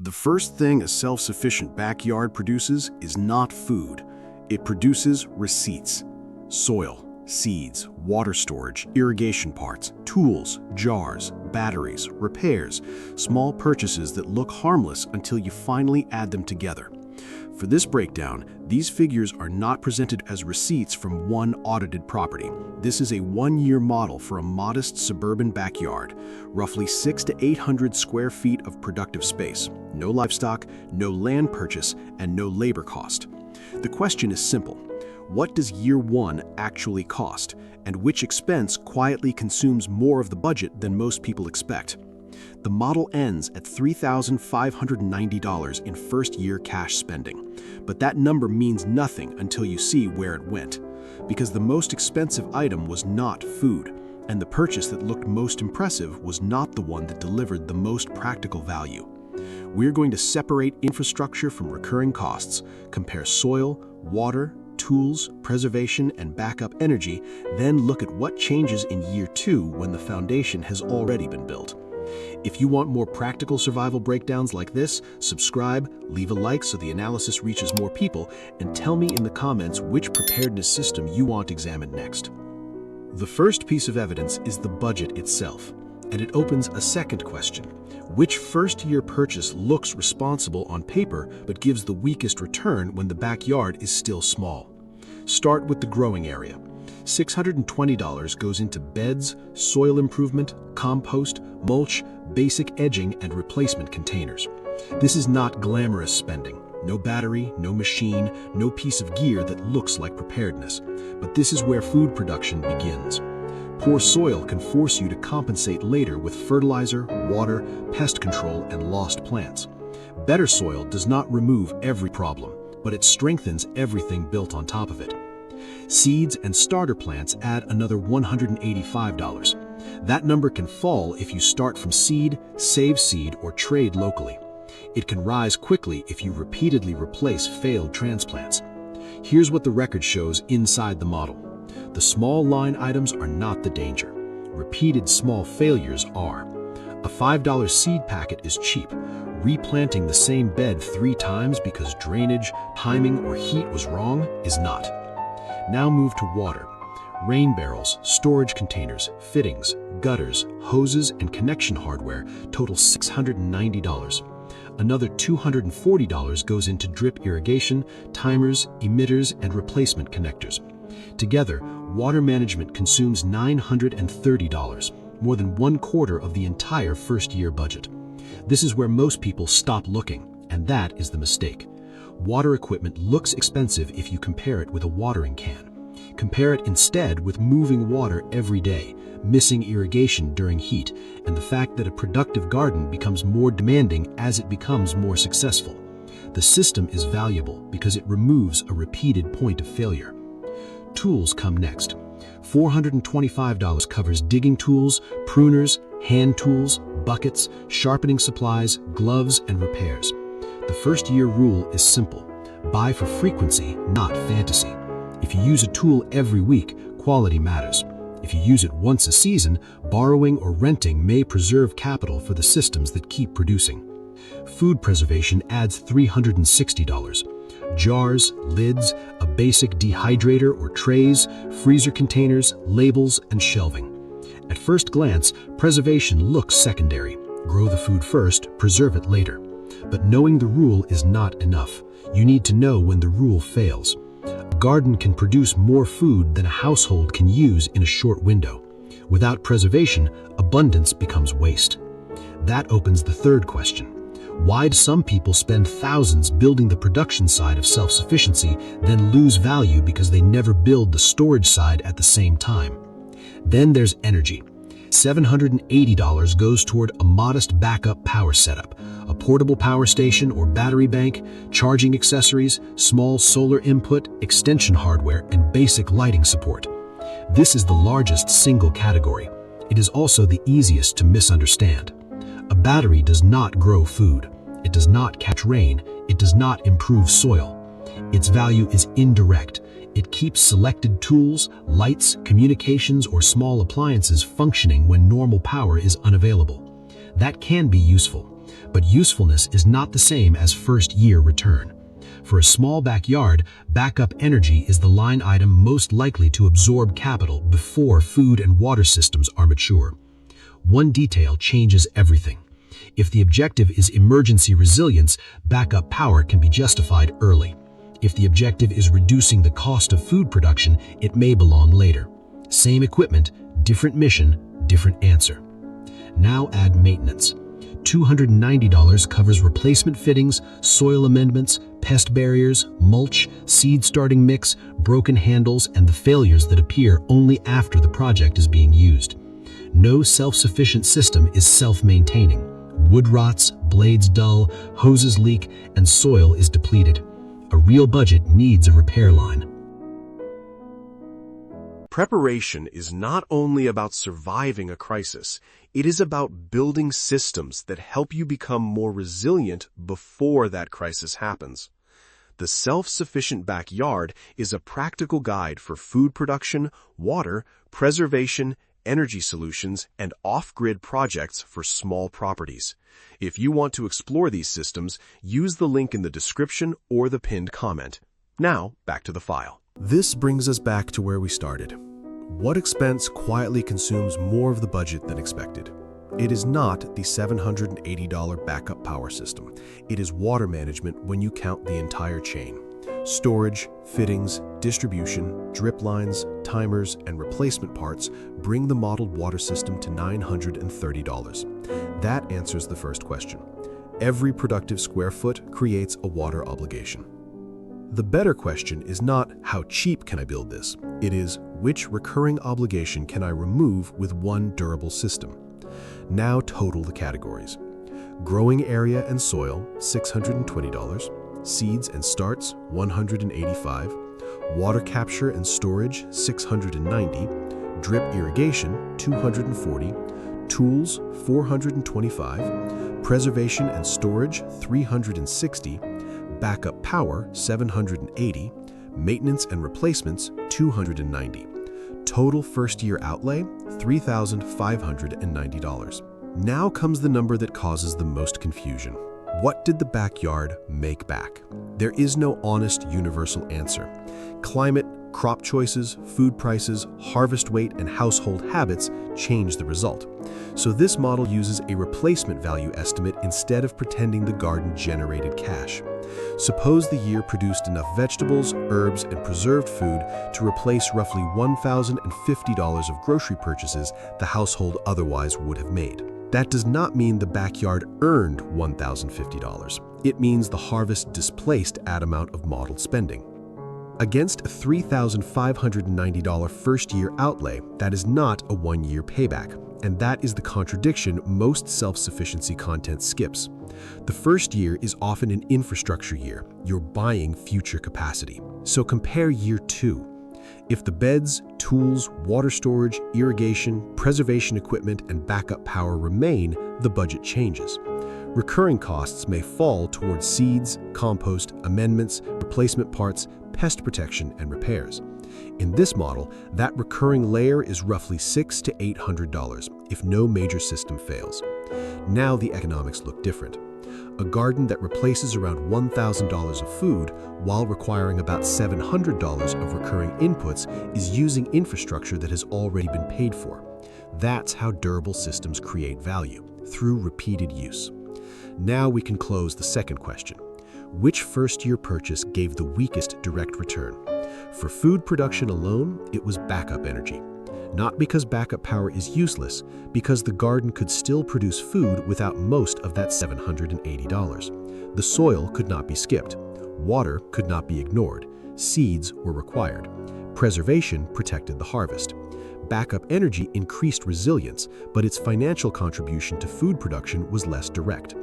The first thing a self-sufficient backyard produces is not food. It produces receipts. Soil, seeds, water storage, irrigation parts, tools, jars, batteries, repairs, small purchases that look harmless until you finally add them together. For this breakdown, these figures are not presented as receipts from one audited property. This is a one-year model for a modest suburban backyard, roughly 600 to 800 square feet of productive space, no livestock, no land purchase, and no labor cost. The question is simple. What does year one actually cost, and which expense quietly consumes more of the budget than most people expect? The model ends at $3,590 in first-year cash spending, but that number means nothing until you see where it went, because the most expensive item was not food, and the purchase that looked most impressive was not the one that delivered the most practical value. We're going to separate infrastructure from recurring costs, compare soil, water, tools, preservation, and backup energy, then look at what changes in year two when the foundation has already been built. If you want more practical survival breakdowns like this, subscribe, leave a like so the analysis reaches more people, and tell me in the comments which preparedness system you want examined next. The first piece of evidence is the budget itself, and it opens a second question. Which first-year purchase looks responsible on paper but gives the weakest return when the backyard is still small? Start with the growing area. $620 goes into beds, soil improvement, compost, mulch, basic edging, and replacement containers. This is not glamorous spending. No battery, no machine, no piece of gear that looks like preparedness. But this is where food production begins. Poor soil can force you to compensate later with fertilizer, water, pest control, and lost plants. Better soil does not remove every problem, but it strengthens everything built on top of it. Seeds and starter plants add another $185. That number can fall if you start from seed, save seed, or trade locally. It can rise quickly if you repeatedly replace failed transplants. Here's what the record shows inside the model. The small line items are not the danger. Repeated small failures are. A $5 seed packet is cheap. Replanting the same bed 3 times because drainage, timing, or heat was wrong is not. Now move to water. Rain barrels, storage containers, fittings, gutters, hoses, and connection hardware total $690. Another $240 goes into drip irrigation, timers, emitters, and replacement connectors. Together, water management consumes $930, more than 1/4 of the entire first-year budget. This is where most people stop looking, and that is the mistake. Water equipment looks expensive if you compare it with a watering can. Compare it instead with moving water every day, missing irrigation during heat, and the fact that a productive garden becomes more demanding as it becomes more successful. The system is valuable because it removes a repeated point of failure. Tools come next. $425 covers digging tools, pruners, hand tools, buckets, sharpening supplies, gloves, and repairs. The first-year rule is simple. Buy for frequency, not fantasy. If you use a tool every week, quality matters. If you use it once a season, borrowing or renting may preserve capital for the systems that keep producing. Food preservation adds $360. Jars, lids, a basic dehydrator or trays, freezer containers, labels, and shelving. At first glance, preservation looks secondary. Grow the food first, preserve it later. But knowing the rule is not enough. You need to know when the rule fails. A garden can produce more food than a household can use in a short window. Without preservation, abundance becomes waste. That opens the third question. Why do some people spend thousands building the production side of self-sufficiency, then lose value because they never build the storage side at the same time? Then there's energy. $780 goes toward a modest backup power setup, a portable power station or battery bank, charging accessories, small solar input, extension hardware, and basic lighting support. This is the largest single category. It is also the easiest to misunderstand. A battery does not grow food. It does not catch rain. It does not improve soil. Its value is indirect. It keeps selected tools, lights, communications, or small appliances functioning when normal power is unavailable. That can be useful, But usefulness is not the same as first-year return. For a small backyard, backup energy is the line item most likely to absorb capital before food and water systems are mature. One detail changes everything. If the objective is emergency resilience, backup power can be justified early. If the objective is reducing the cost of food production, it may belong later. Same equipment, different mission, different answer. Now add maintenance. $290 covers replacement fittings, soil amendments, pest barriers, mulch, seed starting mix, broken handles, and the failures that appear only after the project is being used. No self-sufficient system is self-maintaining. Wood rots, blades dull, hoses leak, and soil is depleted. A real budget needs a repair line. Preparation is not only about surviving a crisis, it is about building systems that help you become more resilient before that crisis happens. The self-sufficient backyard is a practical guide for food production, water, preservation, energy solutions, and off-grid projects for small properties. If you want to explore these systems, use the link in the description or the pinned comment. Now, back to the file. This brings us back to where we started. What expense quietly consumes more of the budget than expected? It is not the $780 backup power system. It is water management when you count the entire chain. Storage, fittings, distribution, drip lines, timers, and replacement parts bring the modeled water system to $930. That answers the first question. Every productive square foot creates a water obligation. The better question is not how cheap can I build this? It is which recurring obligation can I remove with one durable system? Now total the categories. Growing area and soil, $620. Seeds and starts, $185. Water capture and storage, $690. Drip irrigation, $240. Tools, $425. Preservation and storage, $360. Backup power, $780. Maintenance and replacements, $290. Total first-year outlay, $3,590. Now comes the number that causes the most confusion. What did the backyard make back? There is no honest universal answer. Climate, crop choices, food prices, harvest weight, and household habits change the result. So this model uses a replacement value estimate instead of pretending the garden generated cash. Suppose the year produced enough vegetables, herbs, and preserved food to replace roughly $1,050 of grocery purchases the household otherwise would have made. That does not mean the backyard earned $1,050. It means the harvest displaced that amount of modeled spending. Against a $3,590 first-year outlay, that is not a one-year payback, and that is the contradiction most self-sufficiency content skips. The first year is often an infrastructure year. You're buying future capacity. So compare year 2. If the beds, tools, water storage, irrigation, preservation equipment, and backup power remain, the budget changes. Recurring costs may fall towards seeds, compost, amendments, replacement parts, pest protection, and repairs. In this model, that recurring layer is roughly $600 to $800 if no major system fails. Now the economics look different. A garden that replaces around $1,000 of food while requiring about $700 of recurring inputs is using infrastructure that has already been paid for. That's how durable systems create value, through repeated use. Now we can close the second question. Which first-year purchase gave the weakest direct return? For food production alone, it was backup energy. Not because backup power is useless, because the garden could still produce food without most of that $780. The soil could not be skipped. Water could not be ignored. Seeds were required. Preservation protected the harvest. Backup energy increased resilience, but its financial contribution to food production was less direct.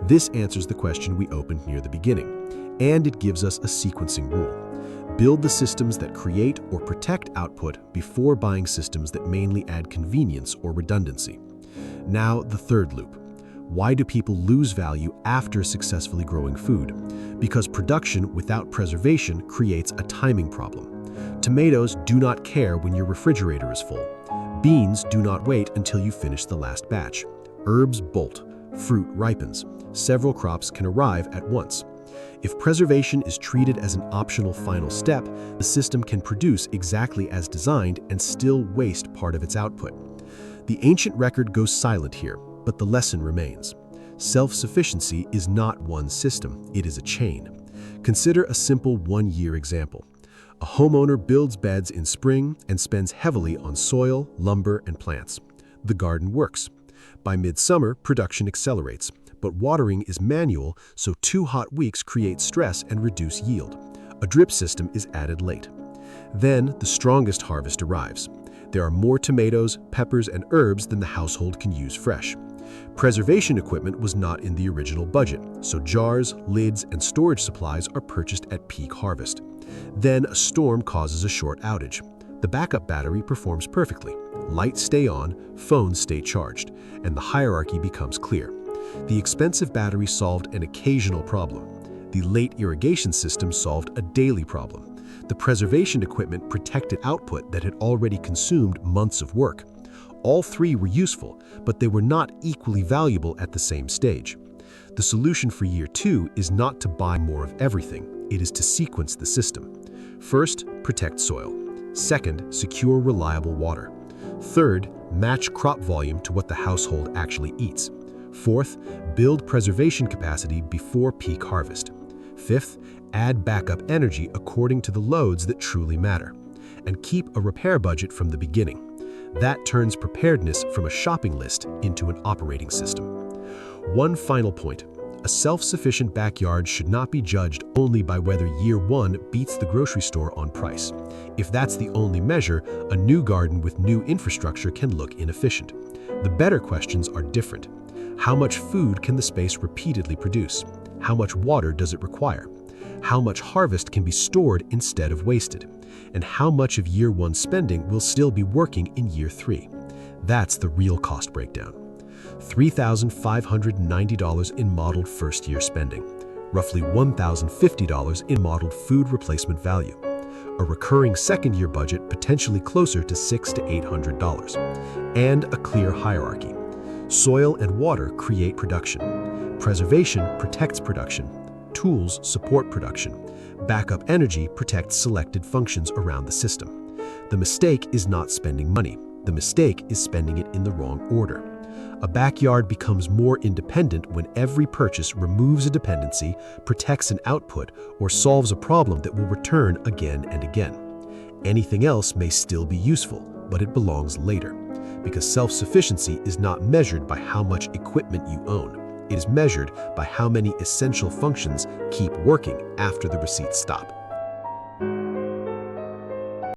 This answers the question we opened near the beginning, and it gives us a sequencing rule. Build the systems that create or protect output before buying systems that mainly add convenience or redundancy. Now, the third loop. Why do people lose value after successfully growing food? Because production without preservation creates a timing problem. Tomatoes do not care when your refrigerator is full. Beans do not wait until you finish the last batch. Herbs bolt. fruit ripens. Several crops can arrive at once. If preservation is treated as an optional final step, the system can produce exactly as designed and still waste part of its output. The ancient record goes silent here, but the lesson remains. Self-sufficiency is not one system, it is a chain. Consider a simple one-year example. A homeowner builds beds in spring and spends heavily on soil, lumber, and plants. The garden works. By midsummer, production accelerates, but watering is manual, so 2 hot weeks create stress and reduce yield. A drip system is added late. Then, the strongest harvest arrives. There are more tomatoes, peppers, and herbs than the household can use fresh. Preservation equipment was not in the original budget, so jars, lids, and storage supplies are purchased at peak harvest. Then a storm causes a short outage. The backup battery performs perfectly. Lights stay on, phones stay charged, and the hierarchy becomes clear. The expensive battery solved an occasional problem. The late irrigation system solved a daily problem. The preservation equipment protected output that had already consumed months of work. All 3 were useful, but they were not equally valuable at the same stage. The solution for year 2 is not to buy more of everything, it is to sequence the system. First, protect soil. Second, secure reliable water. Third, match crop volume to what the household actually eats. Fourth, build preservation capacity before peak harvest. Fifth, add backup energy according to the loads that truly matter. And keep a repair budget from the beginning. That turns preparedness from a shopping list into an operating system. One final point. A self-sufficient backyard should not be judged only by whether year 1 beats the grocery store on price. If that's the only measure, a new garden with new infrastructure can look inefficient. The better questions are different. How much food can the space repeatedly produce? How much water does it require? How much harvest can be stored instead of wasted? And how much of year 1 spending will still be working in year 3? That's the real cost breakdown. $3,590 in modeled first-year spending, roughly $1,050 in modeled food replacement value, a recurring second-year budget potentially closer to $600 to $800, and a clear hierarchy. Soil and water create production. Preservation protects production. Tools support production. Backup energy protects selected functions around the system. The mistake is not spending money. The mistake is spending it in the wrong order. A backyard becomes more independent when every purchase removes a dependency, protects an output, or solves a problem that will return again and again. Anything else may still be useful, but it belongs later, because self-sufficiency is not measured by how much equipment you own. It is measured by how many essential functions keep working after the receipts stop.